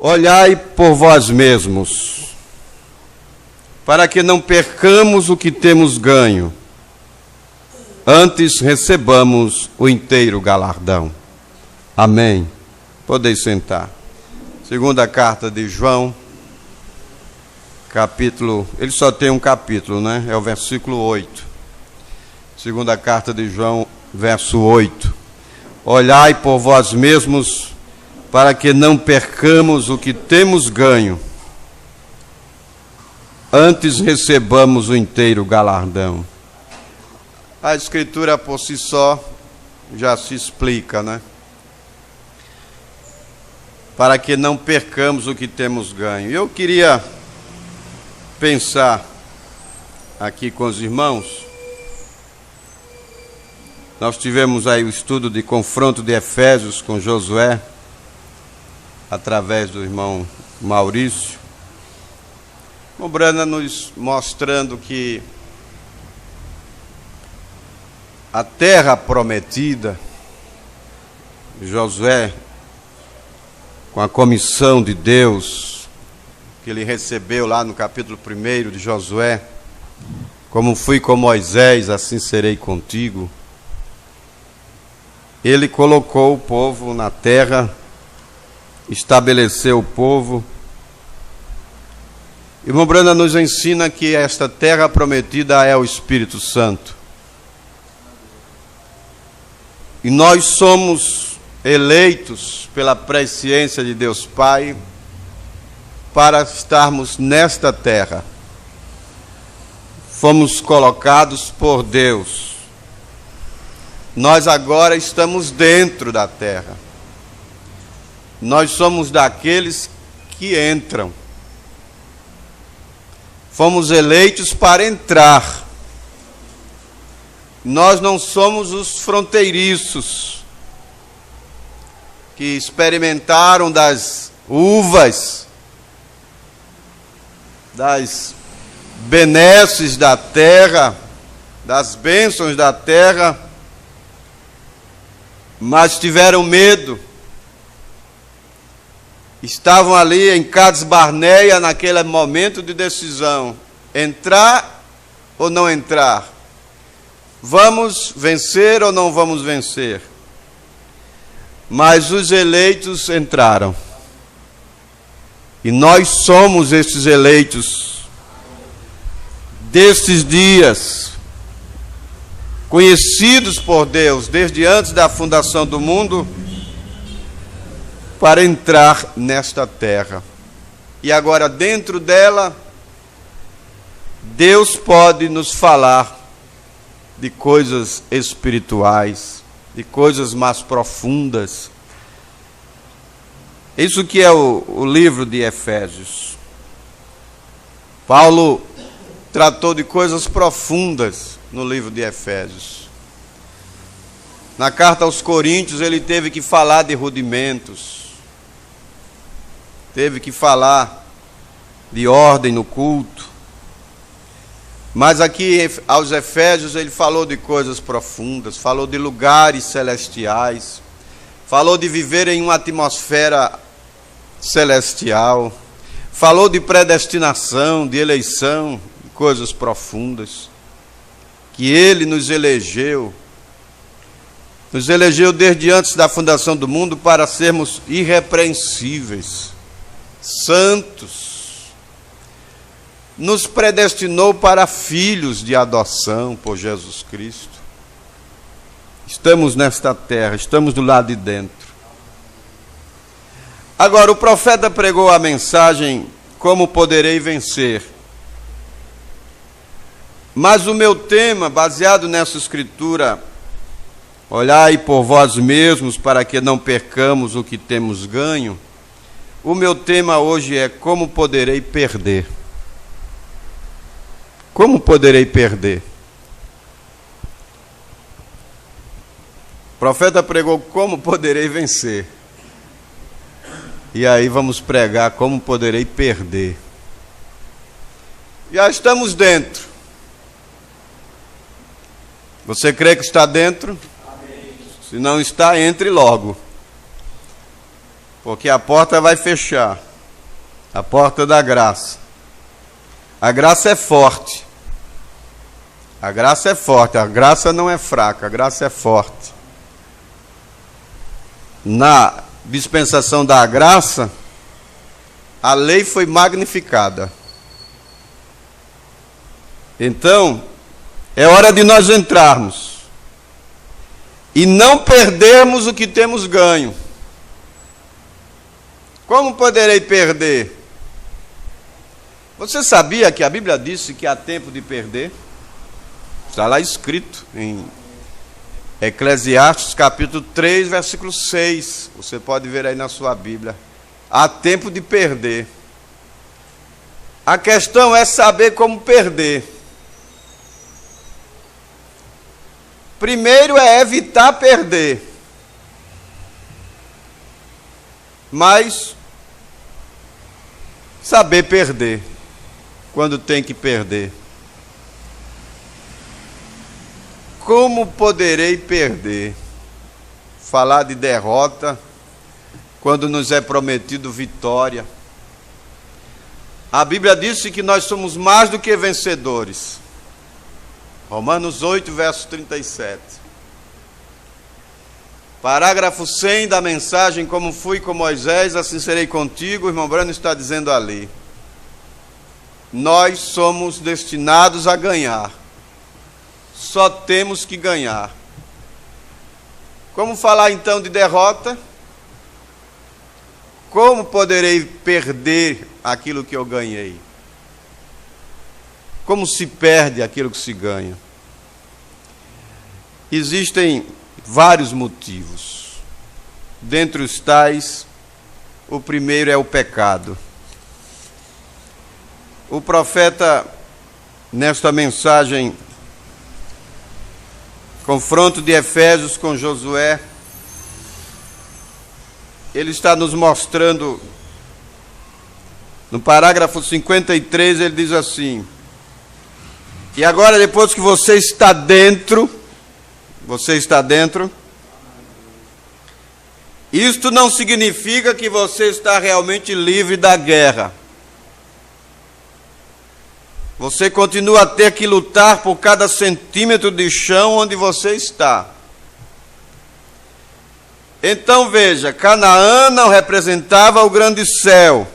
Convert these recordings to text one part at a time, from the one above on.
Olhai por vós mesmos, para que não percamos o que temos ganho, antes recebamos o inteiro galardão. Amém. Podeis sentar. Segunda carta de João, capítulo, ele só tem um capítulo, né? É o versículo 8. Segunda carta de João, verso 8. Olhai por vós mesmos, para que não percamos o que temos ganho, antes recebamos o inteiro galardão. A Escritura por si só já se explica, né? Para que não percamos o que temos ganho. Eu queria pensar aqui com os irmãos. Nós tivemos aí o estudo de confronto de Efésios com Josué, através do irmão Maurício. O Brana nos mostrando que a terra prometida, Josué, com a comissão de Deus, que ele recebeu lá no capítulo 1 de Josué, como fui com Moisés, assim serei contigo. Ele colocou o povo na terra, estabeleceu o povo. Irmão Brana nos ensina que esta terra prometida é o Espírito Santo. E nós somos eleitos pela presciência de Deus Pai para estarmos nesta terra. Fomos colocados por Deus. Nós agora estamos dentro da terra. Nós somos daqueles que entram. Fomos eleitos para entrar. Nós não somos os fronteiriços que experimentaram das uvas, das benesses da terra, das bênçãos da terra, mas tiveram medo. Estavam ali em Cades Barneia naquele momento de decisão: entrar ou não entrar? Vamos vencer ou não vamos vencer? Mas os eleitos entraram. E nós somos esses eleitos destes dias, conhecidos por Deus desde antes da fundação do mundo, para entrar nesta terra. E agora, dentro dela, Deus pode nos falar de coisas espirituais, de coisas mais profundas. Isso que é o livro de Efésios. Paulo tratou de coisas profundas no livro de Efésios. Na carta aos Coríntios, ele teve que falar de rudimentos, teve que falar de ordem no culto. Mas aqui aos Efésios ele falou de coisas profundas, falou de lugares celestiais, falou de viver em uma atmosfera celestial, falou de predestinação, de eleição, de coisas profundas, que ele nos elegeu desde antes da fundação do mundo para sermos irrepreensíveis, santos. Nos predestinou para filhos de adoção por Jesus Cristo. Estamos nesta terra, estamos do lado de dentro. Agora, o profeta pregou a mensagem: como poderei vencer? Mas o meu tema, baseado nessa escritura, olhai por vós mesmos para que não percamos o que temos ganho, o meu tema hoje é: como poderei perder? Como poderei perder? O profeta pregou como poderei vencer. E aí vamos pregar como poderei perder. Já estamos dentro. Você crê que está dentro? Amém. Se não está, entre logo. Porque a porta vai fechar. A porta da graça. A graça é forte. A graça é forte, a graça não é fraca, a graça é forte. Na dispensação da graça, a lei foi magnificada. Então, é hora de nós entrarmos e não perdermos o que temos ganho. Como poderei perder? Você sabia que a Bíblia disse que há tempo de perder? Está lá escrito em Eclesiastes capítulo 3, versículo 6. Você pode ver aí na sua Bíblia. Há tempo de perder. A questão é saber como perder. Primeiro é evitar perder. Mas saber perder quando tem que perder. Como poderei perder? Falar de derrota quando nos é prometido vitória. A Bíblia disse que nós somos mais do que vencedores. Romanos 8, verso 37. Parágrafo 100 da mensagem, como fui com Moisés, assim serei contigo. O irmão Brano está dizendo ali. Nós somos destinados a ganhar. Só temos que ganhar. Como falar então de derrota? Como poderei perder aquilo que eu ganhei? Como se perde aquilo que se ganha? Existem vários motivos. Dentre os tais, o primeiro é o pecado. O profeta, nesta mensagem, confronto de Efésios com Josué, ele está nos mostrando, no parágrafo 53, ele diz assim: e agora, depois que você está dentro, isto não significa que você está realmente livre da guerra. Você continua a ter que lutar por cada centímetro de chão onde você está. Então veja, Canaã não representava o grande céu,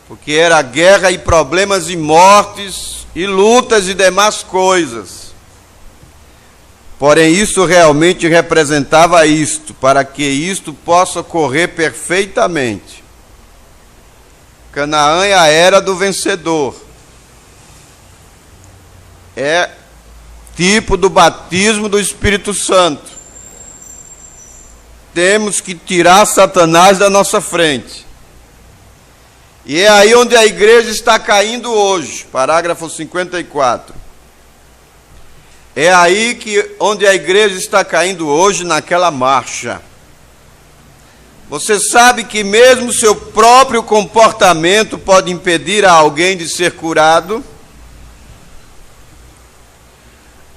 porque era guerra e problemas e mortes e lutas e demais coisas. Porém, isso realmente representava isto, para que isto possa ocorrer perfeitamente. Canaã é a era do vencedor. É tipo do batismo do Espírito Santo. Temos que tirar Satanás da nossa frente. E é aí onde a igreja está caindo hoje. Parágrafo 54. É aí onde a igreja está caindo hoje naquela marcha. Você sabe que mesmo seu próprio comportamento pode impedir a alguém de ser curado?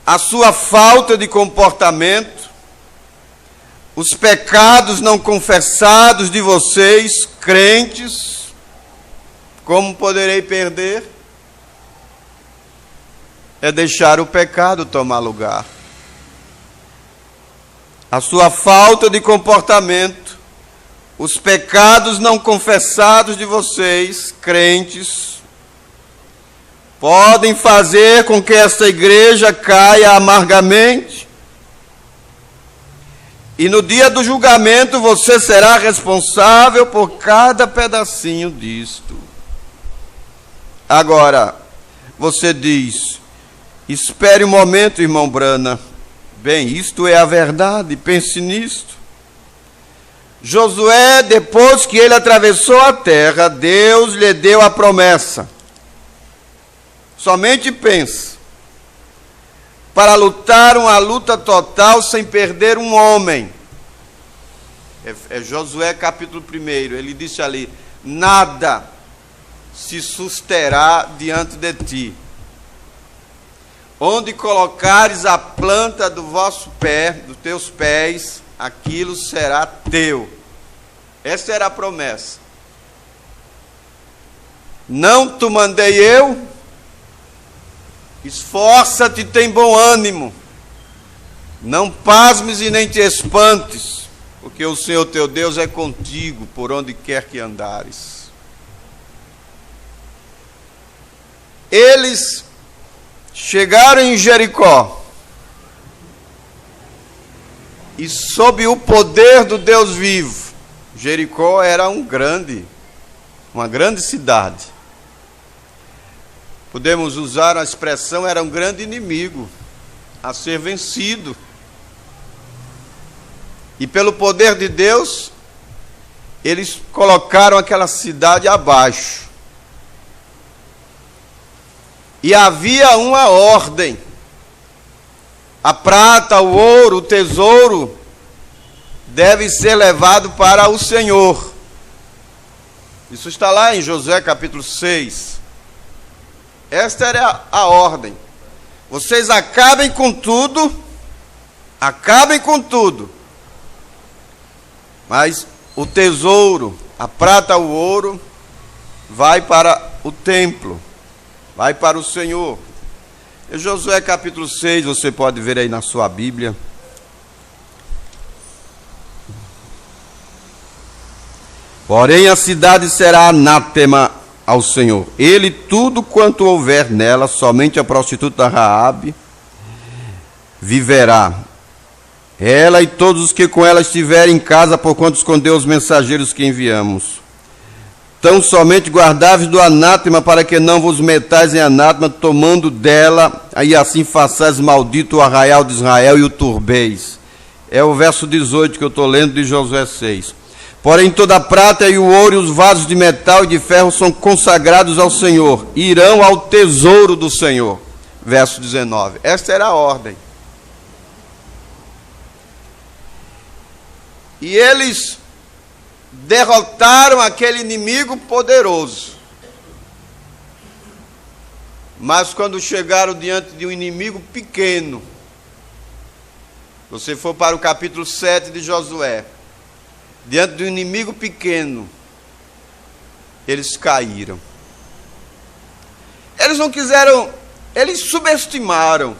A sua falta de comportamento, os pecados não confessados de vocês, crentes, como poderei perder? É deixar o pecado tomar lugar. A sua falta de comportamento, os pecados não confessados de vocês, crentes, podem fazer com que esta igreja caia amargamente. E no dia do julgamento você será responsável por cada pedacinho disto. Agora, você diz: espere um momento, irmão Brana. Bem, isto é a verdade, pense nisto. Josué, depois que ele atravessou a terra, Deus lhe deu a promessa. Somente pense. Para lutar uma luta total sem perder um homem. É Josué capítulo 1. Ele disse ali: nada se susterá diante de ti. Onde colocares a planta do vosso pé, dos teus pés, aquilo será teu. Essa era a promessa. Não te mandei eu? Esforça-te e tem bom ânimo. Não pasmes e nem te espantes, porque o Senhor teu Deus é contigo por onde quer que andares. Eles chegaram em Jericó e, sob o poder do Deus vivo, Jericó era uma grande cidade. Podemos usar a expressão, era um grande inimigo a ser vencido. E pelo poder de Deus, eles colocaram aquela cidade abaixo. E havia uma ordem. A prata, o ouro, o tesouro deve ser levado para o Senhor. Isso está lá em Josué capítulo 6. Esta era a ordem. Vocês acabem com tudo, mas o tesouro, a prata, o ouro, vai para o templo, vai para o Senhor. Em Josué capítulo 6, você pode ver aí na sua Bíblia. Porém a cidade será anátema ao Senhor. Ele, tudo quanto houver nela, somente a prostituta Raabe viverá. Ela e todos os que com ela estiverem em casa, porquanto escondeu os mensageiros que enviamos. Tão somente guardai-vos do anátema, para que não vos metais em anátema, tomando dela, e assim façais maldito o arraial de Israel e o turbeis. É o verso 18 que eu estou lendo de Josué 6. Porém toda a prata e o ouro e os vasos de metal e de ferro são consagrados ao Senhor, irão ao tesouro do Senhor. Verso 19. Esta era a ordem. E eles derrotaram aquele inimigo poderoso. Mas quando chegaram diante de um inimigo pequeno, você for para o capítulo 7 de Josué, diante de um inimigo pequeno, eles caíram. Eles não quiseram, eles subestimaram.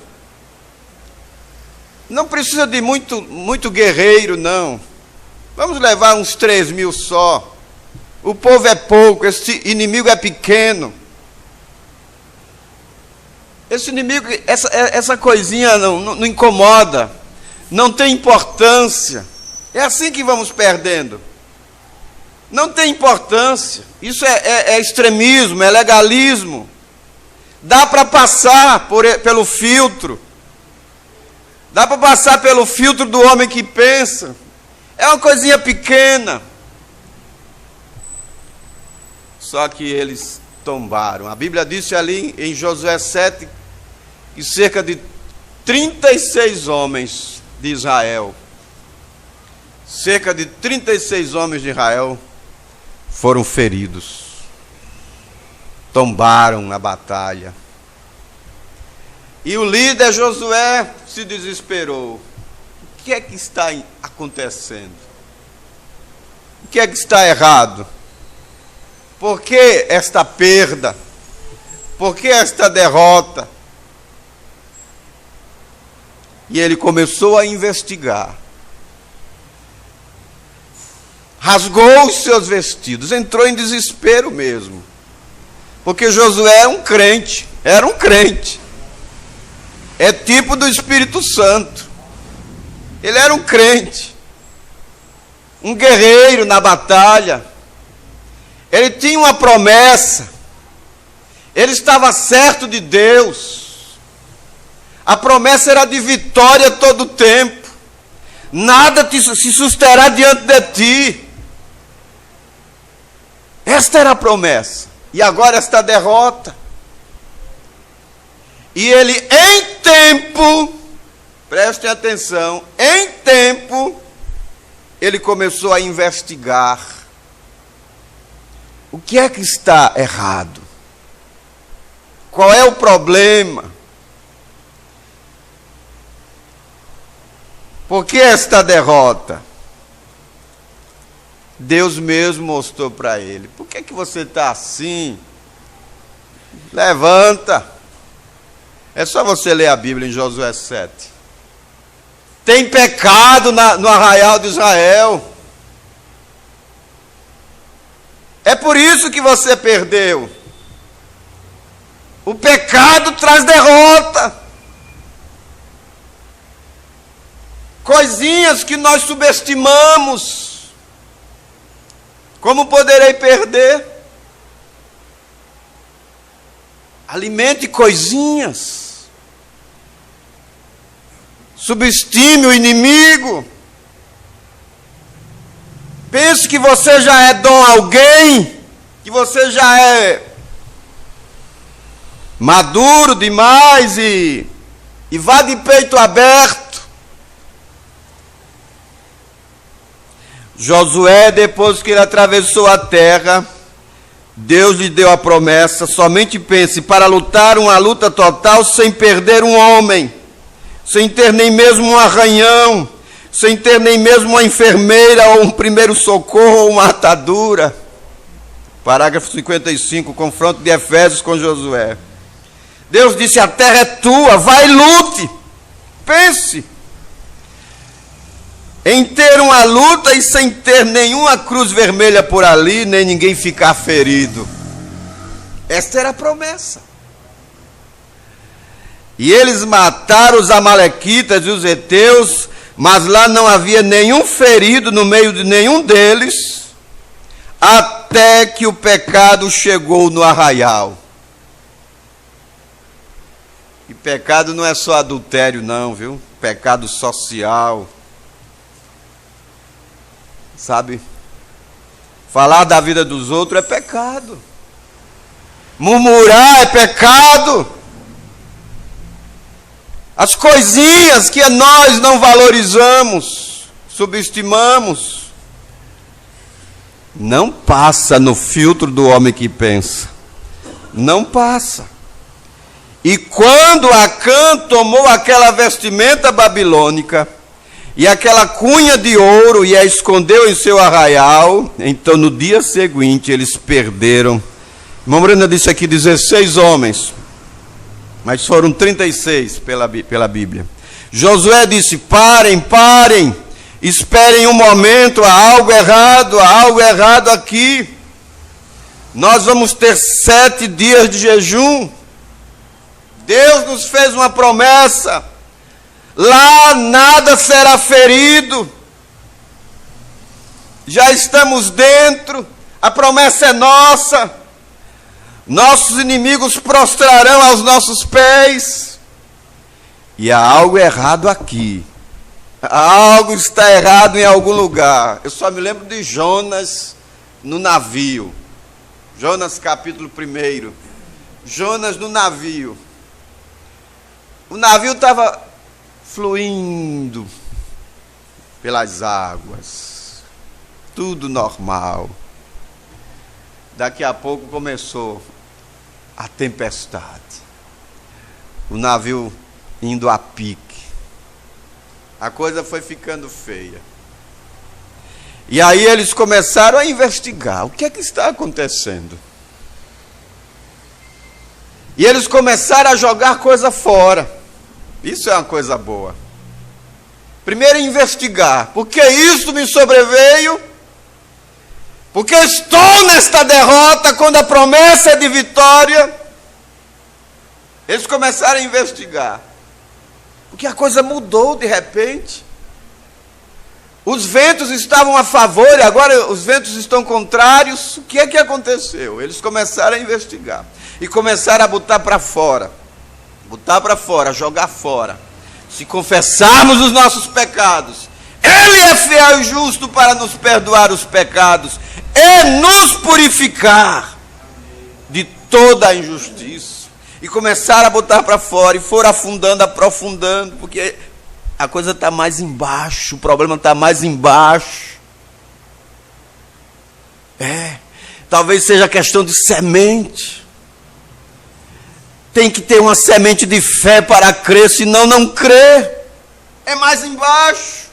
Não precisa de muito guerreiro, não. Vamos levar uns 3.000 só. O povo é pouco, esse inimigo é pequeno. Esse inimigo, essa coisinha não incomoda, não tem importância. É assim que vamos perdendo. Não tem importância. Isso é extremismo, é legalismo. Dá para passar pelo filtro. Dá para passar pelo filtro do homem que pensa. É uma coisinha pequena. Só que eles tombaram. A Bíblia disse ali em Josué 7 que cerca de 36 homens de Israel, cerca de 36 homens de Israel foram feridos, tombaram na batalha. E o líder Josué se desesperou. O que é que está acontecendo? O que é que está errado? Por que esta perda? Por que esta derrota? E ele começou a investigar. Rasgou os seus vestidos, entrou em desespero mesmo. Porque Josué era um crente. É tipo do Espírito Santo. Ele era um crente. Um guerreiro na batalha. Ele tinha uma promessa. Ele estava certo de Deus. A promessa era de vitória todo o tempo. Nada se susterá diante de ti. Esta era a promessa. E agora esta derrota. E ele em tempo, prestem atenção, em tempo, ele começou a investigar. O que é que está errado? Qual é o problema? Por que esta derrota? Deus mesmo mostrou para ele. Por que você está assim? Levanta. É só você ler a Bíblia em Josué 7. Tem pecado no arraial de Israel. É por isso que você perdeu. O pecado traz derrota. Coisinhas que nós subestimamos. Como poderei perder? Alimente coisinhas. Subestime o inimigo. Pense que você já é dom a alguém, que você já é maduro demais e vá de peito aberto. Josué, depois que ele atravessou a terra, Deus lhe deu a promessa: somente pense para lutar uma luta total sem perder um homem, sem ter nem mesmo um arranhão, sem ter nem mesmo uma enfermeira ou um primeiro socorro ou uma atadura. Parágrafo 55, confronto de Efésios com Josué. Deus disse: a terra é tua, vai e lute. Pense em ter uma luta e sem ter nenhuma cruz vermelha por ali, nem ninguém ficar ferido. Esta era a promessa. E eles mataram os amalequitas e os heteus, mas lá não havia nenhum ferido no meio de nenhum deles, até que o pecado chegou no arraial. E pecado não é só adultério não, viu? Pecado social. Sabe? Falar da vida dos outros é pecado. Murmurar é pecado. As coisinhas que nós não valorizamos, subestimamos, não passa no filtro do homem que pensa. Não passa. E quando Acã tomou aquela vestimenta babilônica e aquela cunha de ouro e a escondeu em seu arraial, então no dia seguinte eles perderam. Irmã Brenda disse aqui 16 homens, mas foram 36 pela Bíblia. Josué disse: parem, esperem um momento, há algo errado aqui. Nós vamos ter 7 dias de jejum. Deus nos fez uma promessa. Lá nada será ferido. Já estamos dentro. A promessa é nossa. Nossos inimigos prostrarão aos nossos pés. E há algo errado aqui. Algo está errado em algum lugar. Eu só me lembro de Jonas no navio. Jonas capítulo 1. Jonas no navio. O navio estava fluindo pelas águas. Tudo normal. Daqui a pouco começou a tempestade. O navio indo a pique. A coisa foi ficando feia. E aí eles começaram a investigar. O que é que está acontecendo? E eles começaram a jogar coisa fora. Isso é uma coisa boa. Primeiro investigar. Por que isso me sobreveio? Porque estou nesta derrota quando a promessa é de vitória. Eles começaram a investigar. Porque a coisa mudou de repente. Os ventos estavam a favor e agora os ventos estão contrários. O que é que aconteceu? Eles começaram a investigar. E começaram a botar para fora. Botar para fora, jogar fora. Se confessarmos os nossos pecados, Ele é fiel e justo para nos perdoar os pecados e nos purificar de toda a injustiça. E começaram a botar para fora e foram afundando, aprofundando, porque a coisa está mais embaixo, o problema está mais embaixo. Talvez seja questão de semente. Tem que ter uma semente de fé para crer, senão não crê. É mais embaixo.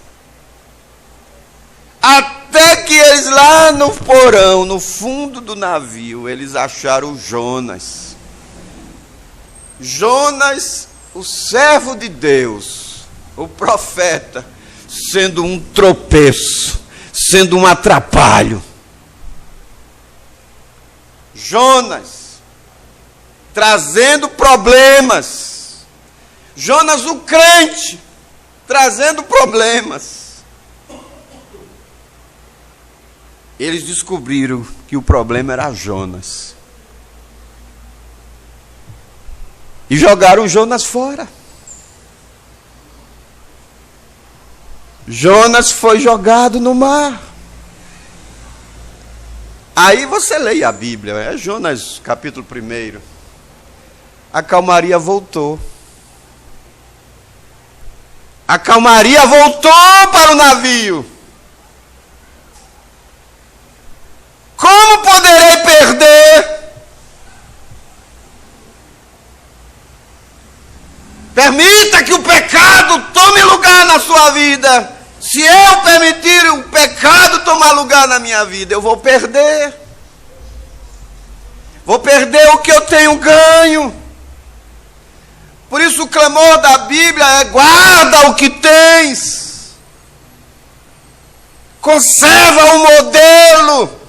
Até que eles lá no porão, no fundo do navio, eles acharam o Jonas. Jonas, o servo de Deus, o profeta, sendo um tropeço, sendo um atrapalho. Jonas, trazendo problemas. Jonas, o crente, trazendo problemas. Eles descobriram que o problema era Jonas. E jogaram Jonas fora. Jonas foi jogado no mar. Aí você leia a Bíblia, é Jonas capítulo 1. A calmaria voltou. A calmaria voltou para o navio. Como poderei perder? Permita que o pecado tome lugar na sua vida. Se eu permitir o pecado tomar lugar na minha vida, eu vou perder. Vou perder o que eu tenho ganho. Por isso o clamor da Bíblia é: guarda o que tens. Conserva o modelo,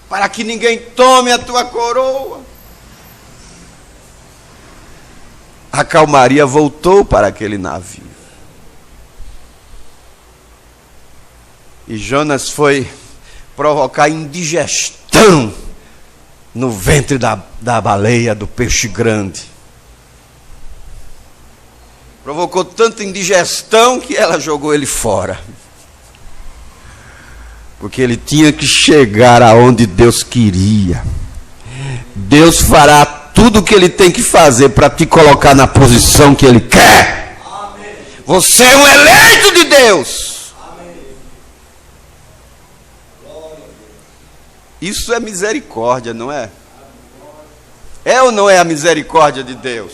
para que ninguém tome a tua coroa. A calmaria voltou para aquele navio. E Jonas foi provocar indigestão no ventre da baleia, do peixe grande. Provocou tanta indigestão que ela jogou ele fora. Porque ele tinha que chegar aonde Deus queria. Deus fará tudo o que ele tem que fazer para te colocar na posição que ele quer. Amém. Você é um eleito de Deus. Amém. Isso é misericórdia, não é? É ou não é a misericórdia de Deus?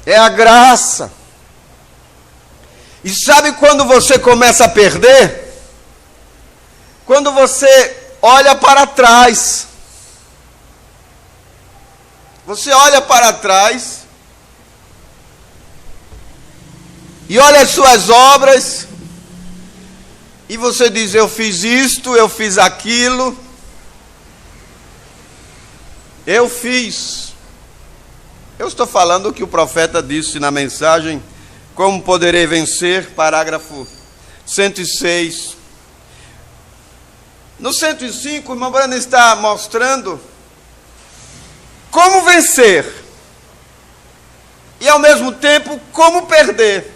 É a graça. E sabe quando você começa a perder? Quando você olha para trás. Você olha para trás e olha as suas obras e você diz: eu fiz isto, eu fiz aquilo, eu fiz. Eu estou falando o que o profeta disse na mensagem: como poderei vencer, parágrafo 106. No 105, o irmão Brana está mostrando como vencer e ao mesmo tempo como perder.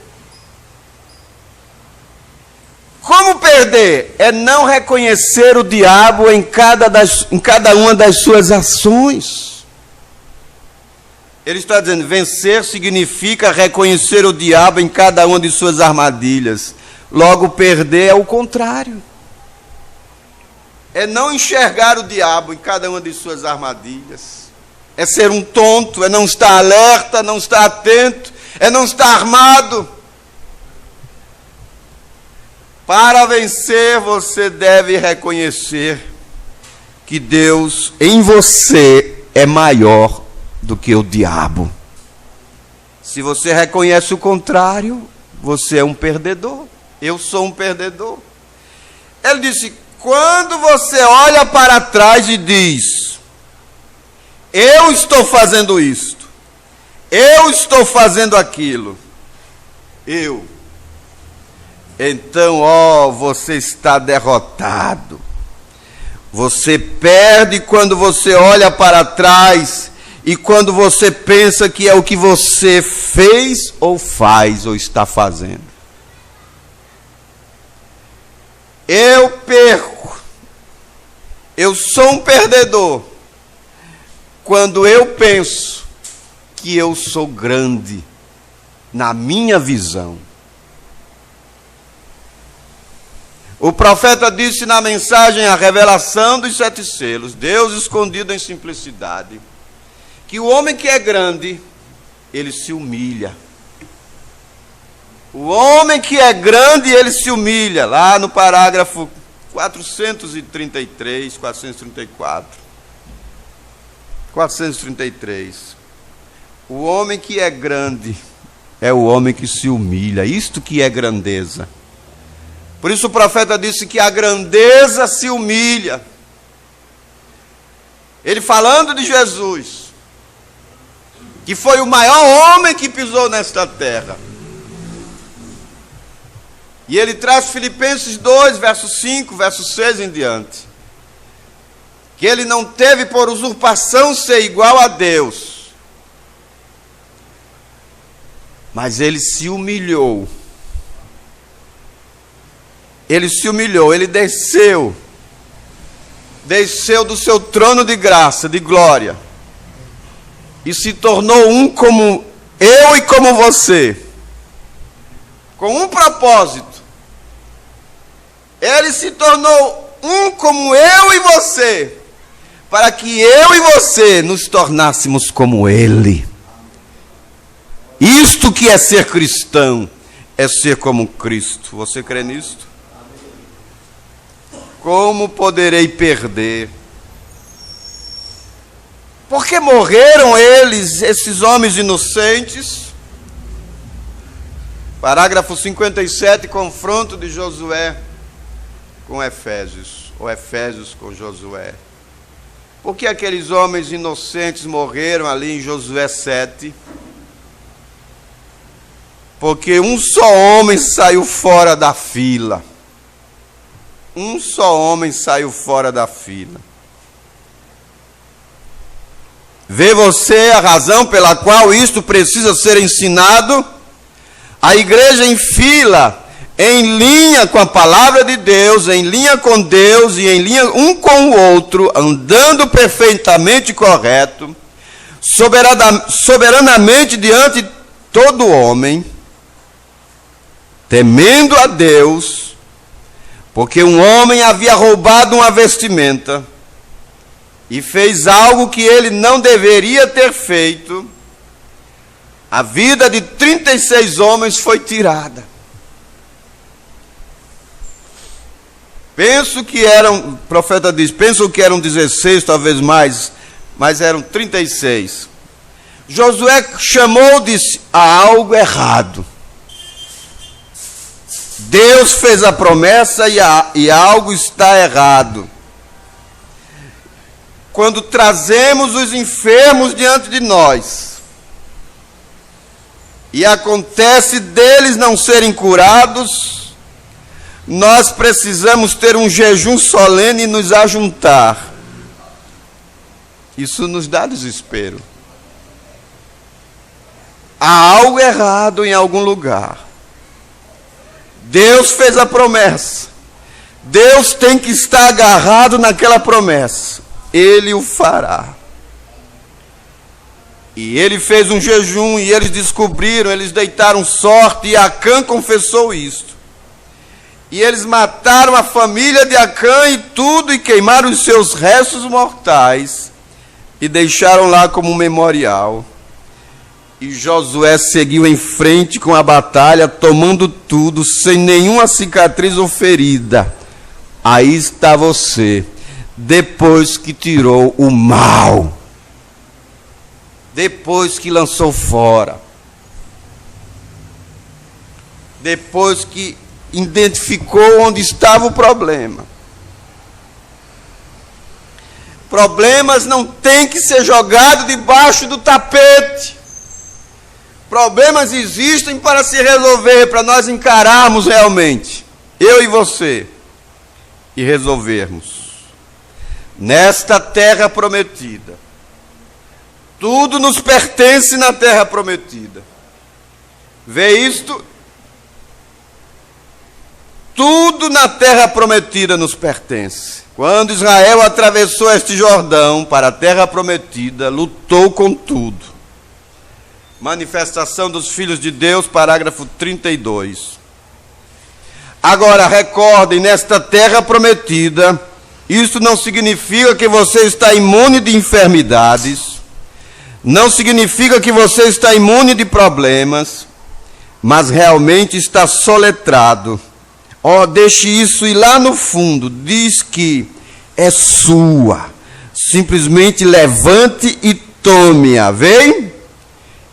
Como perder é não reconhecer o diabo em cada uma das suas ações. Ele está dizendo: vencer significa reconhecer o diabo em cada uma de suas armadilhas. Logo, perder é o contrário. É não enxergar o diabo em cada uma de suas armadilhas. É ser um tonto, é não estar alerta, não estar atento, é não estar armado. Para vencer, você deve reconhecer que Deus em você é maior do que o diabo. Se você reconhece o contrário, você é um perdedor. Eu sou um perdedor. Ele disse: quando você olha para trás e diz: eu estou fazendo isto, eu estou fazendo aquilo, então, você está derrotado. Você perde quando você olha para trás e quando você pensa que é o que você fez ou faz ou está fazendo. Eu perco. Eu sou um perdedor quando eu penso que eu sou grande na minha visão. O profeta disse na mensagem A Revelação dos 7 Selos, Deus escondido em simplicidade, que o homem que é grande, ele se humilha. O homem que é grande, ele se humilha. Lá no parágrafo 433, 434. 433. O homem que é grande é o homem que se humilha. Isto que é grandeza. Por isso o profeta disse que a grandeza se humilha. Ele falando de Jesus, que foi o maior homem que pisou nesta terra. E ele traz Filipenses 2, verso 5, verso 6 em diante. Que ele não teve por usurpação ser igual a Deus, mas ele se humilhou. Ele se humilhou, ele desceu do seu trono de graça, de glória, e se tornou um como eu e como você, com um propósito. Ele se tornou um como eu e você, para que eu e você nos tornássemos como Ele. Isto que é ser cristão, é ser como Cristo. Você crê nisto? Como poderei perder? Porque morreram eles, esses homens inocentes? Parágrafo 57, confronto de Josué com Efésios, ou Efésios com Josué. Por que aqueles homens inocentes morreram ali em Josué 7? Porque um só homem saiu fora da fila. Um só homem saiu fora da fila. Vê você a razão pela qual isto precisa ser ensinado? A igreja em fila, em linha com a palavra de Deus, em linha com Deus e em linha um com o outro, andando perfeitamente correto, soberanamente diante de todo homem, temendo a Deus, porque um homem havia roubado uma vestimenta e fez algo que ele não deveria ter feito. A vida de 36 homens foi tirada. Penso que eram, o profeta diz, penso que eram 16, talvez mais, mas eram 36. Josué chamou de algo errado. Deus fez a promessa e algo está errado. Quando trazemos os enfermos diante de nós, e acontece deles não serem curados, nós precisamos ter um jejum solene e nos ajuntar. Isso nos dá desespero. Há algo errado em algum lugar. Deus fez a promessa. Deus tem que estar agarrado naquela promessa. Ele o fará. E ele fez um jejum e eles descobriram, eles deitaram sorte e Acã confessou isto. E eles mataram a família de Acã e tudo e queimaram os seus restos mortais e deixaram lá como um memorial. E Josué seguiu em frente com a batalha, tomando tudo, sem nenhuma cicatriz ou ferida. Aí está você, depois que tirou o mal, depois que lançou fora, depois que identificou onde estava o problema. Problemas não têm que ser jogados debaixo do tapete. Problemas existem para se resolver, para nós encararmos realmente, eu e você, e resolvermos. Nesta terra prometida, tudo nos pertence na terra prometida. Vê isto? Tudo na terra prometida nos pertence. Quando Israel atravessou este Jordão para a terra prometida, lutou com tudo. Manifestação dos filhos de Deus, parágrafo 32. Agora, recordem, nesta terra prometida, isso não significa que você está imune de enfermidades, não significa que você está imune de problemas, mas realmente está soletrado. Deixe isso ir lá no fundo, diz que é sua Simplesmente levante e tome-a, veem?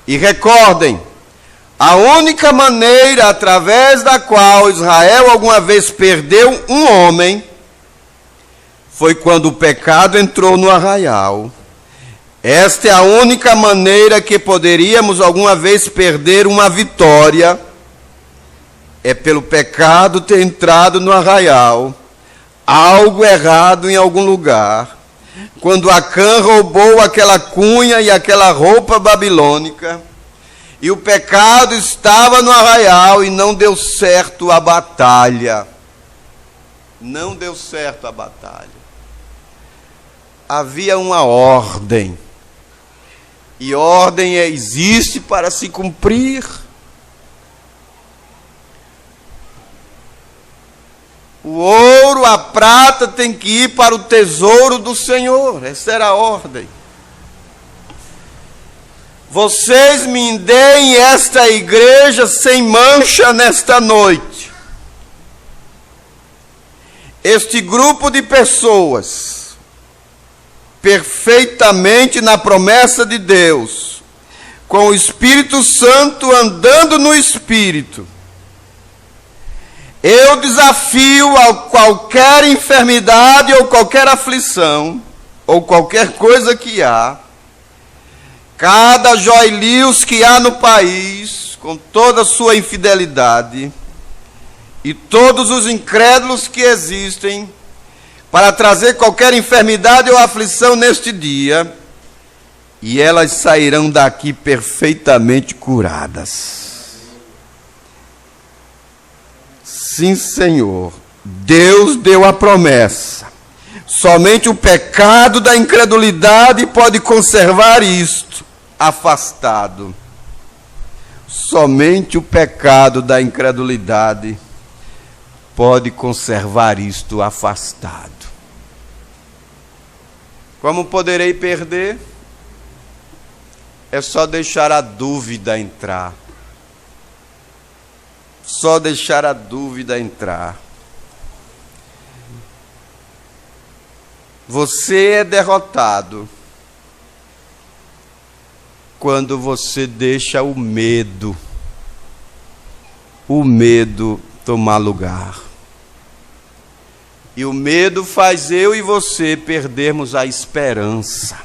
E recordem, a única maneira através da qual Israel alguma vez perdeu um homem foi quando o pecado entrou no arraial. Esta é a única maneira que poderíamos alguma vez perder uma vitória, é pelo pecado ter entrado no arraial, algo errado em algum lugar. Quando Acã roubou aquela cunha e aquela roupa babilônica, e o pecado estava no arraial e não deu certo a batalha. Não deu certo a batalha. Havia uma ordem. E ordem existe para se cumprir. O ouro, a prata tem que ir para o tesouro do Senhor. Essa era a ordem. Vocês me deem esta igreja sem mancha nesta noite. Este grupo de pessoas, perfeitamente na promessa de Deus, com o Espírito Santo andando no Espírito. Eu desafio a qualquer enfermidade ou qualquer aflição, ou qualquer coisa que há, cada joilhos que há no país, com toda a sua infidelidade, e todos os incrédulos que existem, para trazer qualquer enfermidade ou aflição neste dia, e elas sairão daqui perfeitamente curadas. Sim, Senhor, Deus deu a promessa. Somente o pecado da incredulidade pode conservar isto afastado. Somente o pecado da incredulidade pode conservar isto afastado. Como poderei perder? É só deixar a dúvida entrar. Só deixar a dúvida entrar. Você é derrotado quando você deixa o medo tomar lugar. E o medo faz eu e você perdermos a esperança.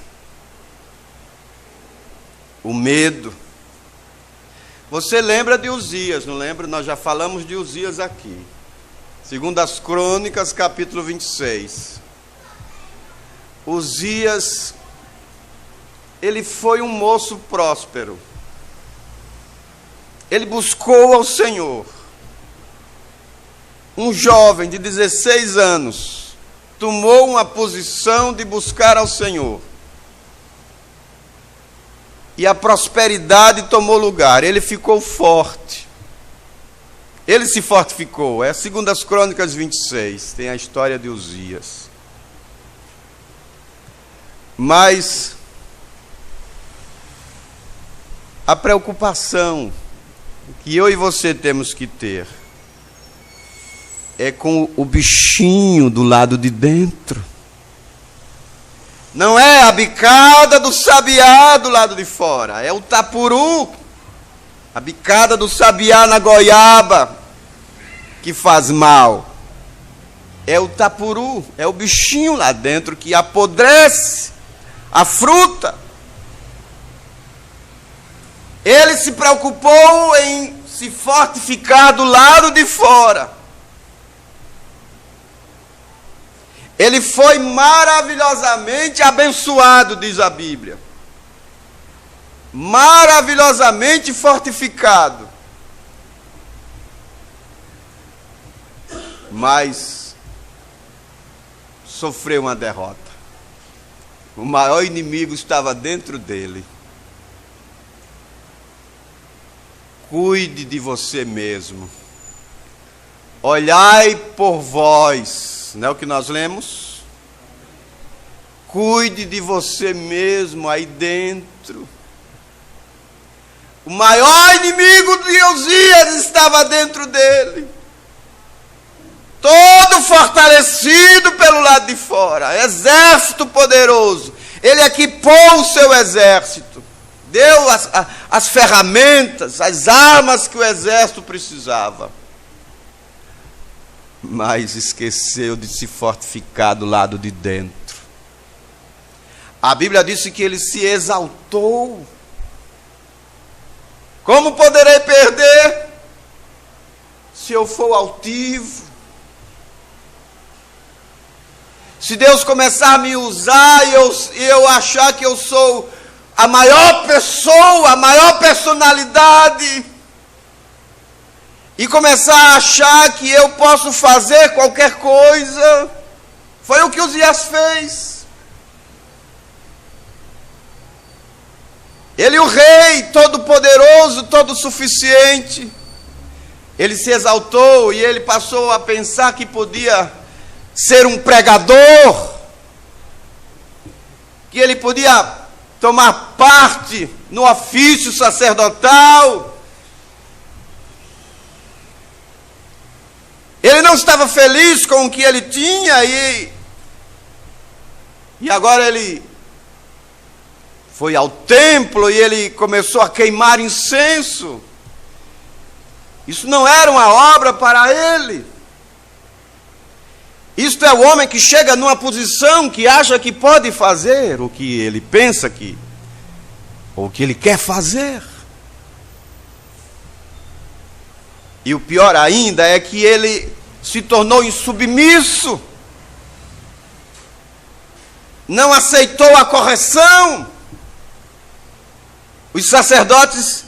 O medo. Você lembra de Uzias, não lembra? Nós já falamos de Uzias aqui. Segundo as Crônicas, capítulo 26. Uzias, ele foi um moço próspero. Ele buscou ao Senhor. Um jovem de 16 anos tomou uma posição de buscar ao Senhor. E a prosperidade tomou lugar. Ele ficou forte. Ele se fortificou. É segundo as Crônicas 26. Tem a história de Uzias. Mas a preocupação que eu e você temos que ter é com o bichinho do lado de dentro. Não é a bicada do sabiá do lado de fora, é o tapuru, a bicada do sabiá na goiaba que faz mal. É o tapuru, é o bichinho lá dentro que apodrece a fruta. Ele se preocupou em se fortificar do lado de fora. Ele foi maravilhosamente abençoado, diz a Bíblia. Maravilhosamente fortificado. Mas sofreu uma derrota. O maior inimigo estava dentro dele. Cuide de você mesmo. Olhai por vós. Não é o que nós lemos? Cuide de você mesmo aí dentro. O maior inimigo de Uzias estava dentro dele. Todo fortalecido pelo lado lado de fora, exército poderoso. Ele equipou o seu exército, deu as ferramentas, as armas que o exército precisava. Mas esqueceu de se fortificar do lado de dentro. A Bíblia disse que ele se exaltou. Como poderei perder se eu for altivo? Se Deus começar a me usar e eu achar que eu sou a maior pessoa, a maior personalidade, e começar a achar que eu posso fazer qualquer coisa, foi o que Uzias fez. Ele, o rei, todo poderoso, todo suficiente, ele se exaltou e ele passou a pensar que podia ser um pregador, que ele podia tomar parte no ofício sacerdotal. Ele não estava feliz com o que ele tinha e agora ele foi ao templo e ele começou a queimar incenso. Isso não era uma obra para ele. Isto é o homem que chega numa posição que acha que pode fazer o que ele pensa que, ou o que ele quer fazer. E o pior ainda é que ele se tornou insubmisso, não aceitou a correção. Os sacerdotes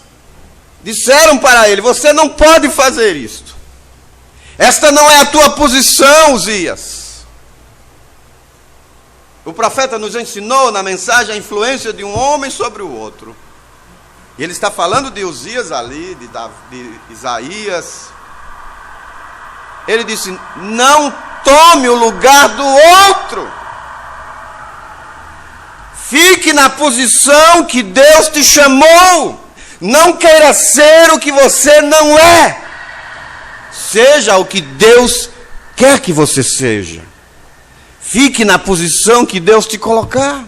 disseram para ele: você não pode fazer isto. Esta não é a tua posição, Uzias. O profeta nos ensinou na mensagem a influência de um homem sobre o outro. E ele está falando de Uzias ali, de Isaías. Ele disse: não tome o lugar do outro. Fique na posição que Deus te chamou. Não queira ser o que você não é. Seja o que Deus quer que você seja. Fique na posição que Deus te colocar.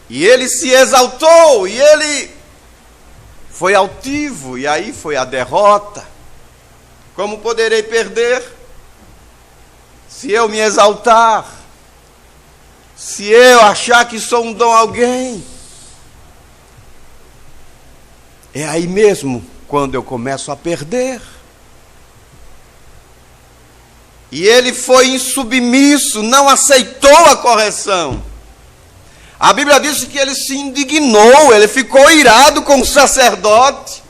E ele se exaltou, e ele foi altivo, e aí foi a derrota. Como poderei perder se eu me exaltar? Se eu achar que sou um dom alguém? É aí mesmo quando eu começo a perder. E ele foi insubmisso, não aceitou a correção. A Bíblia diz que ele se indignou, ele ficou irado com o sacerdote.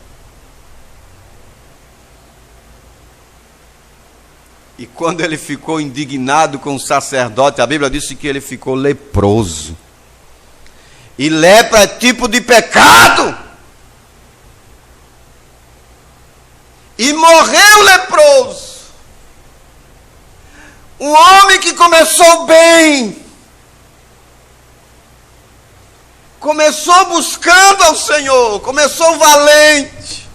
E quando ele ficou indignado com o sacerdote, a Bíblia diz que ele ficou leproso. E lepra é tipo de pecado. E morreu leproso. Um homem que começou bem. Começou buscando ao Senhor, começou valente.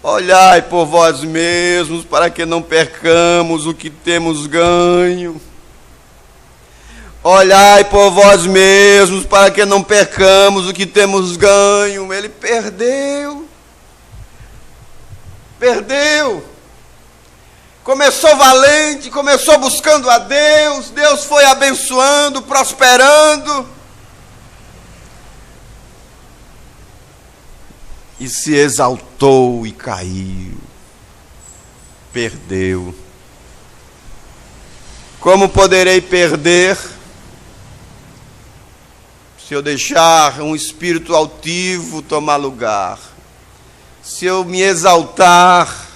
Olhai por vós mesmos, para que não percamos o que temos ganho. Olhai por vós mesmos, para que não percamos o que temos ganho. Ele perdeu. Perdeu. Começou valente, começou buscando a Deus. Deus foi abençoando, prosperando. E se exaltou e caiu. Perdeu. Como poderei perder se eu deixar um espírito altivo tomar lugar? Se eu me exaltar,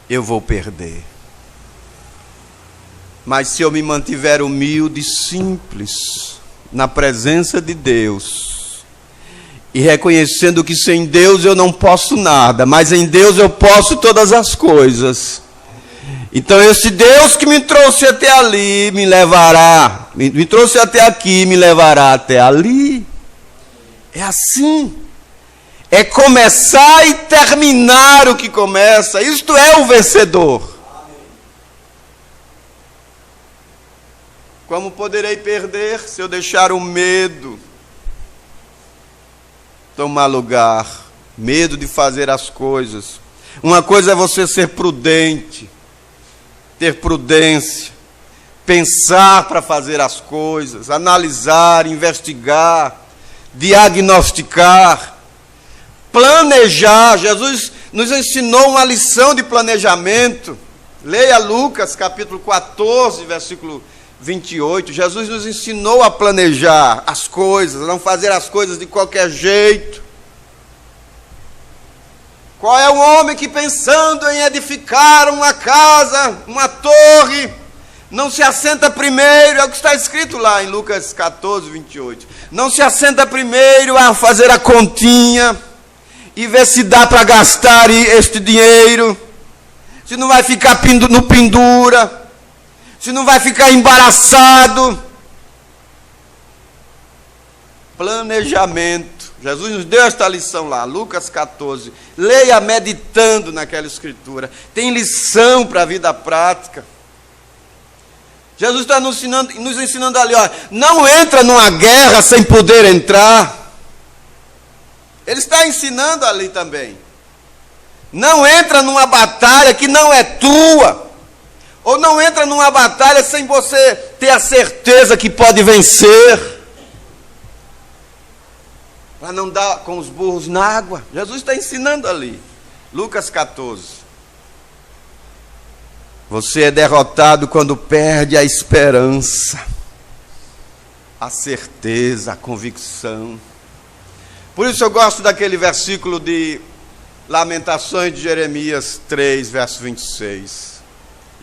eu vou perder. Mas se eu me mantiver humilde e simples, na presença de Deus, e reconhecendo que sem Deus eu não posso nada, mas em Deus eu posso todas as coisas. Então esse Deus que me trouxe até ali, me levará, me trouxe até aqui, me levará até ali. É assim. é começar e terminar o que começa. Isto é o vencedor. Como poderei perder se eu deixar o medo tomar lugar? Medo de fazer as coisas. Uma coisa é você ser prudente, ter prudência, pensar para fazer as coisas, analisar, investigar, diagnosticar, planejar. Jesus nos ensinou uma lição de planejamento. Leia Lucas capítulo 14, versículo 28. Jesus nos ensinou a planejar as coisas, a não fazer as coisas de qualquer jeito. Qual é o homem que, pensando em edificar uma casa, uma torre, não se assenta primeiro? É o que está escrito lá em Lucas 14, 28. Não se assenta primeiro a fazer a continha e ver se dá para gastar este dinheiro, se não vai ficar no pendura, se não vai ficar embaraçado. Planejamento. Jesus nos deu esta lição lá, Lucas 14. Leia meditando naquela escritura. Tem lição para a vida prática. Jesus está nos ensinando ali, ó, não entra numa guerra sem poder entrar. Ele está ensinando ali também. Não entra numa batalha que não é tua. Ou não entra numa batalha sem você ter a certeza que pode vencer. Para não dar com os burros na água. Jesus está ensinando ali. Lucas 14. Você é derrotado quando perde a esperança, a certeza, a convicção. Por isso eu gosto daquele versículo de Lamentações de Jeremias 3, verso 26.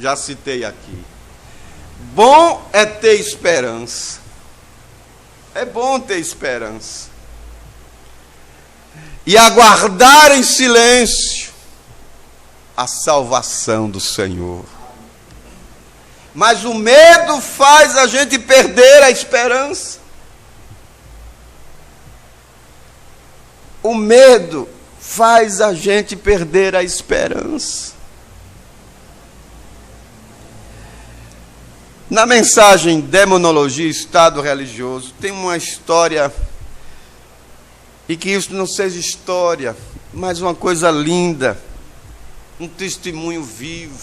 Já citei aqui. Bom é ter esperança. É bom ter esperança. E aguardar em silêncio a salvação do Senhor. Mas o medo faz a gente perder a esperança. O medo faz a gente perder a esperança. Na mensagem Demonologia e Estado Religioso, tem uma história. E que isso não seja história, mas uma coisa linda, um testemunho vivo.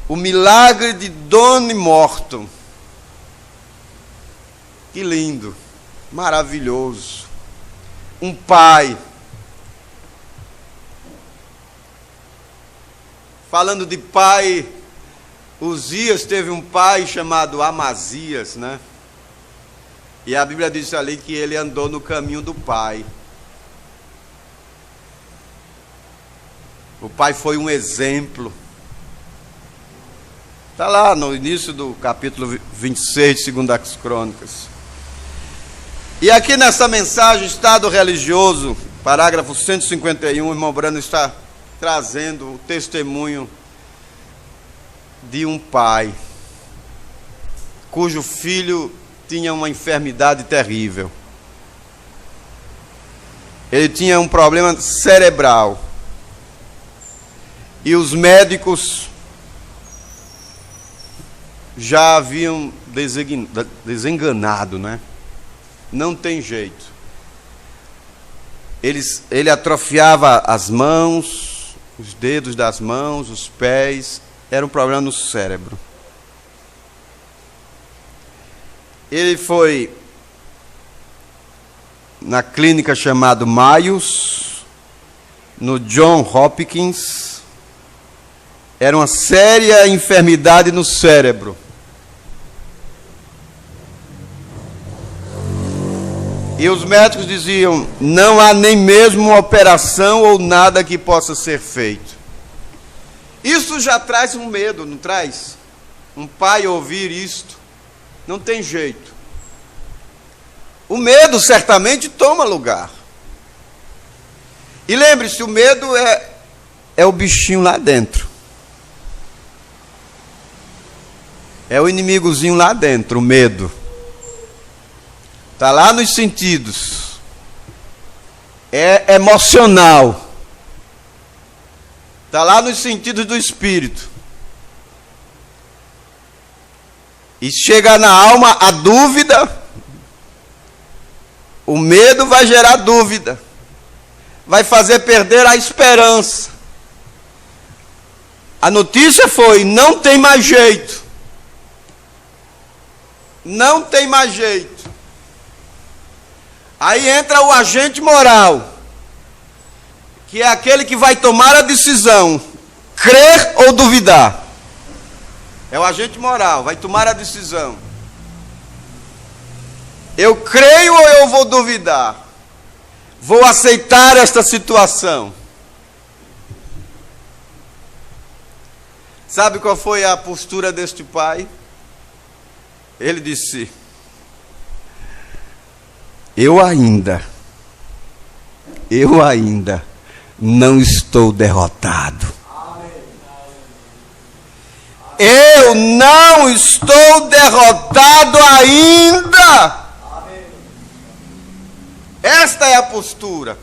O milagre de Donnie Morton. Que lindo, maravilhoso. Um pai. Falando de pai, Uzias teve um pai chamado Amazias, né? E a Bíblia diz ali que ele andou no caminho do pai. O pai foi um exemplo. Está lá no início do capítulo 26 de 2 Crônicas. E aqui nessa mensagem, Estado Religioso, parágrafo 151, o irmão Brando está trazendo o testemunho de um pai cujo filho tinha uma enfermidade terrível. Ele tinha um problema cerebral. E os médicos já haviam desenganado, né? Não tem jeito. Ele atrofiava as mãos, os dedos das mãos, os pés. Era um problema no cérebro. Ele foi na clínica chamada Mayos, no John Hopkins. Era uma séria enfermidade no cérebro. E os médicos diziam, não há nem mesmo uma operação ou nada que possa ser feito. Isso já traz um medo, não traz? Um pai ouvir isto. Não tem jeito. O medo certamente toma lugar. E lembre-se, o medo é o bichinho lá dentro. É o inimigozinho lá dentro, o medo. Está lá nos sentidos. é emocional. Está lá nos sentidos do espírito. E chega na alma a dúvida. O medo vai gerar dúvida. Vai fazer perder a esperança. A notícia foi: não tem mais jeito. Não tem mais jeito. Aí entra o agente moral, que é aquele que vai tomar a decisão, crer ou duvidar. É o agente moral, vai tomar a decisão. Eu creio ou eu vou duvidar? Vou aceitar esta situação. Sabe qual foi a postura deste pai? Ele disse: eu ainda não estou derrotado. Eu não estou derrotado ainda. Esta é a postura.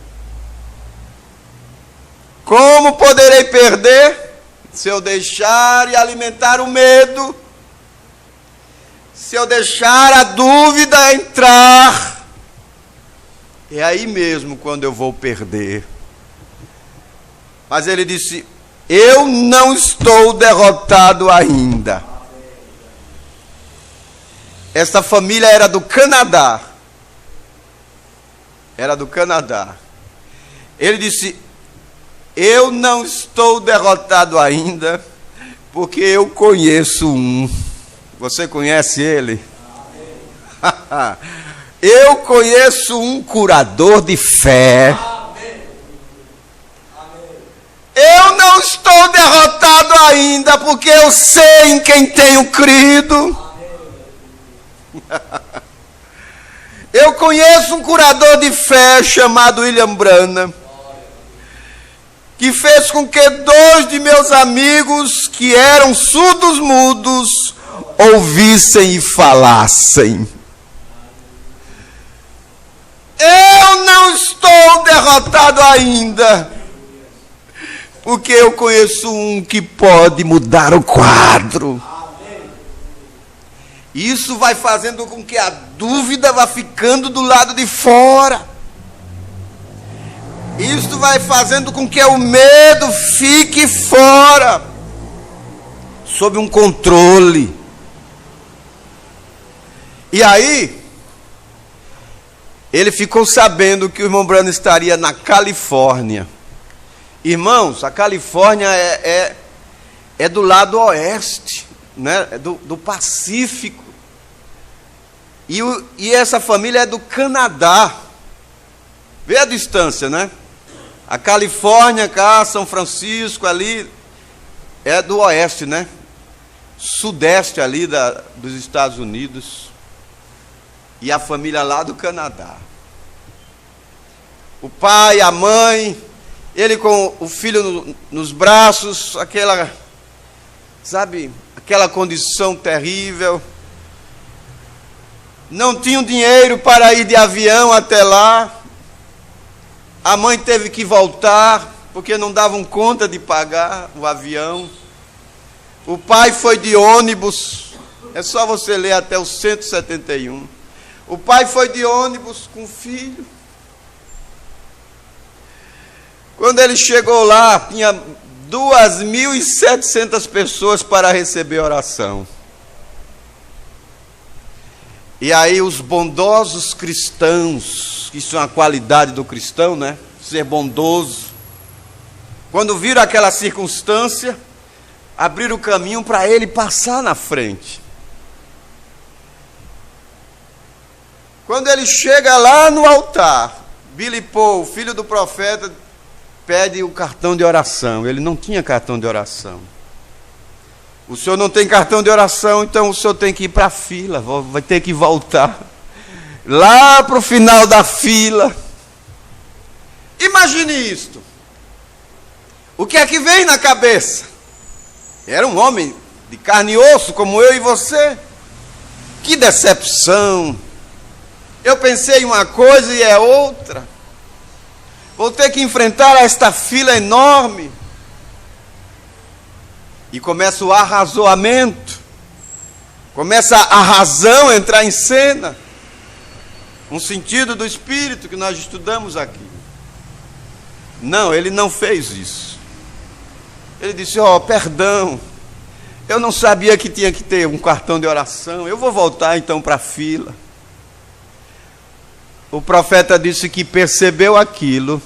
Como poderei perder se eu deixar e alimentar o medo? Se eu deixar a dúvida entrar? É aí mesmo quando eu vou perder. Mas ele disse: eu não estou derrotado ainda. Esta família era do Canadá. Era do Canadá. Ele disse: eu não estou derrotado ainda, porque eu conheço um. Você conhece ele? Eu conheço um curador de fé. Eu não estou derrotado ainda, porque eu sei em quem tenho crido. Eu conheço um curador de fé chamado William Branham, que fez com que 2 de meus amigos, que eram surdos mudos, ouvissem e falassem. Eu não estou derrotado ainda, porque eu conheço um que pode mudar o quadro. Isso vai fazendo com que a dúvida vá ficando do lado de fora. Isso vai fazendo com que o medo fique fora, sob um controle. E aí, ele ficou sabendo que o irmão Branham estaria na Califórnia. Irmãos, a Califórnia é do lado oeste, né? É do Pacífico. E essa família é do Canadá. Vê a distância, né? A Califórnia, cá, São Francisco, ali, é do oeste, né? Sudeste ali dos Estados Unidos. E a família lá do Canadá. O pai, a mãe, ele com o filho nos braços, aquela condição terrível. Não tinham dinheiro para ir de avião até lá. A mãe teve que voltar, porque não davam conta de pagar o avião. O pai foi de ônibus. É só você ler até o 171. O pai foi de ônibus com o filho. Quando ele chegou lá, tinha 2.700 pessoas para receber oração. E aí os bondosos cristãos, que isso é uma qualidade do cristão, né? Ser bondoso. Quando viram aquela circunstância, abriram o caminho para ele passar na frente. Quando ele chega lá no altar, Billy Paul, filho do profeta, pede o cartão de oração. Ele não tinha cartão de oração. O senhor não tem cartão de oração, então o senhor tem que ir para a fila, vai ter que voltar lá para o final da fila. Imagine isto. O que é que vem na cabeça? Era um homem de carne e osso, como eu e você. Que decepção. Eu pensei em uma coisa e é outra. Vou ter que enfrentar esta fila enorme. E começa o arrazoamento. Começa a razão a entrar em cena. Um sentido do espírito que nós estudamos aqui. Não, ele não fez isso. Ele disse, perdão. Eu não sabia que tinha que ter um cartão de oração. Eu vou voltar então para a fila. O profeta disse que percebeu aquilo.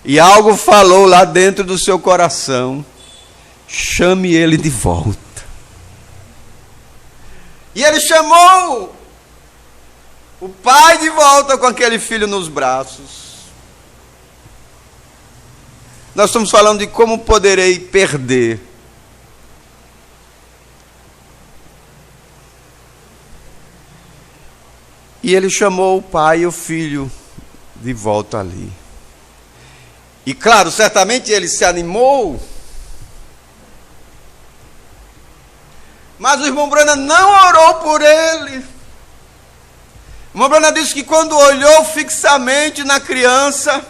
E algo falou lá dentro do seu coração. Chame ele de volta. E ele chamou o pai de volta com aquele filho nos braços. Nós estamos falando de como poderei perder. E ele chamou o pai e o filho de volta ali. E claro, certamente ele se animou. Mas o irmão Branham não orou por ele. O irmão Branham disse que quando olhou fixamente na criança,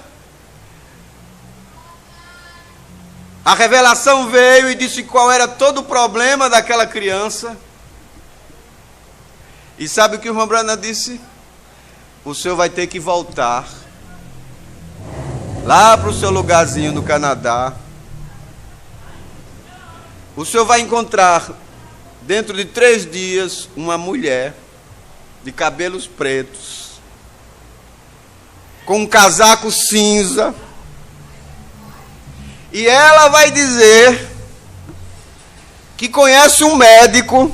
a revelação veio e disse qual era todo o problema daquela criança. E sabe o que o irmão Branham disse? O senhor vai ter que voltar lá para o seu lugarzinho no Canadá. O senhor vai encontrar, dentro de 3 dias, uma mulher de cabelos pretos, com um casaco cinza, e ela vai dizer que conhece um médico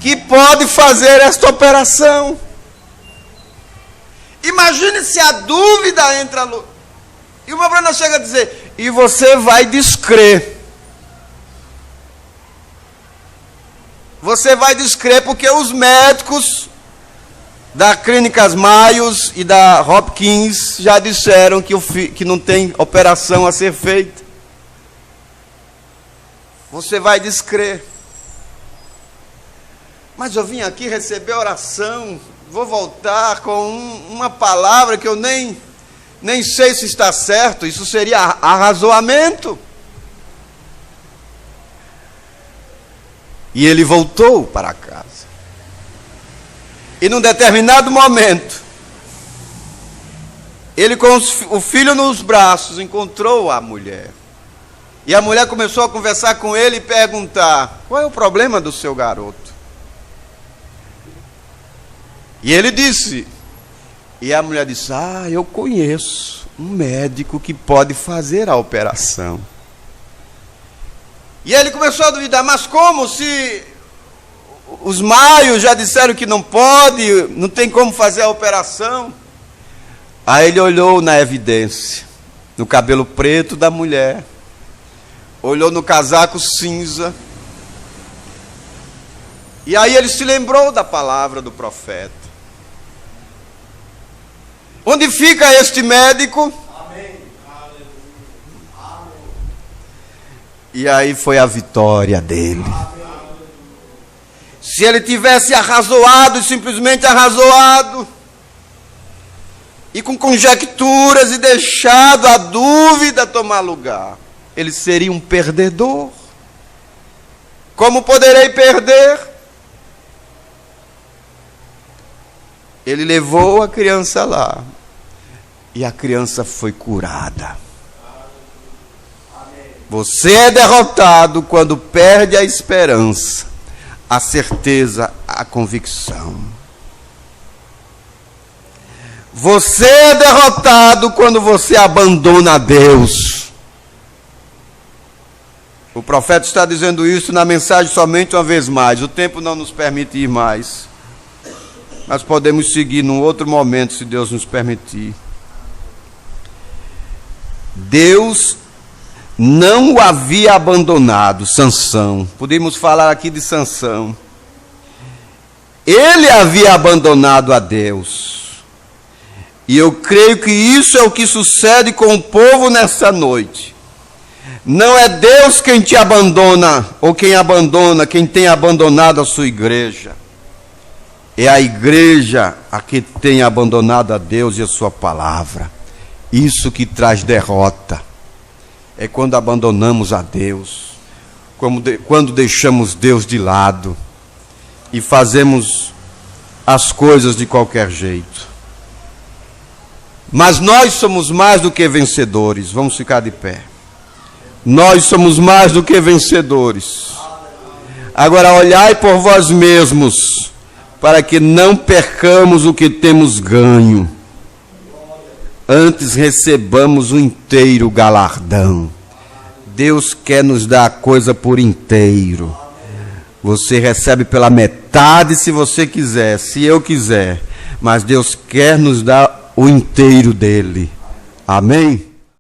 que pode fazer esta operação. Imagine se a dúvida entra. E uma Bruna chega a dizer, e você vai descrer. Você vai descrer porque os médicos da Clínicas Mayos e da Hopkins já disseram que não tem operação a ser feita. Você vai descrer. Mas eu vim aqui receber oração, vou voltar com uma palavra que eu nem sei se está certo, isso seria arrazoamento. E ele voltou para casa. E num determinado momento, ele com o filho nos braços encontrou a mulher. E a mulher começou a conversar com ele e perguntar, qual é o problema do seu garoto? E ele disse, e a mulher disse, eu conheço um médico que pode fazer a operação. E ele começou a duvidar, mas como se os maios já disseram que não pode, não tem como fazer a operação? Aí ele olhou na evidência, no cabelo preto da mulher, olhou no casaco cinza, e aí ele se lembrou da palavra do profeta. Onde fica este médico? Amém. E aí foi a vitória dele. Se ele tivesse arrazoado, simplesmente arrazoado, e com conjecturas e deixado a dúvida tomar lugar, ele seria um perdedor. Como poderei perder? Ele levou a criança lá. E a criança foi curada. Você é derrotado quando perde a esperança, a certeza, a convicção. Você é derrotado quando você abandona Deus. O profeta está dizendo isso na mensagem somente uma vez mais. O tempo não nos permite ir mais. Nós podemos seguir num outro momento, se Deus nos permitir. Deus não o havia abandonado, Sansão. Podemos falar aqui de Sansão. Ele havia abandonado a Deus. E eu creio que isso é o que sucede com o povo nessa noite. Não é Deus quem te abandona, ou quem tem abandonado a sua igreja. É a igreja a que tem abandonado a Deus e a sua palavra. Isso que traz derrota. É quando abandonamos a Deus, quando deixamos Deus de lado e fazemos as coisas de qualquer jeito. Mas nós somos mais do que vencedores. Vamos ficar de pé. Nós somos mais do que vencedores. Agora olhai por vós mesmos, para que não percamos o que temos ganho. Antes recebamos o inteiro galardão. Deus quer nos dar a coisa por inteiro. Você recebe pela metade se você quiser, se eu quiser. Mas Deus quer nos dar o inteiro dele. Amém?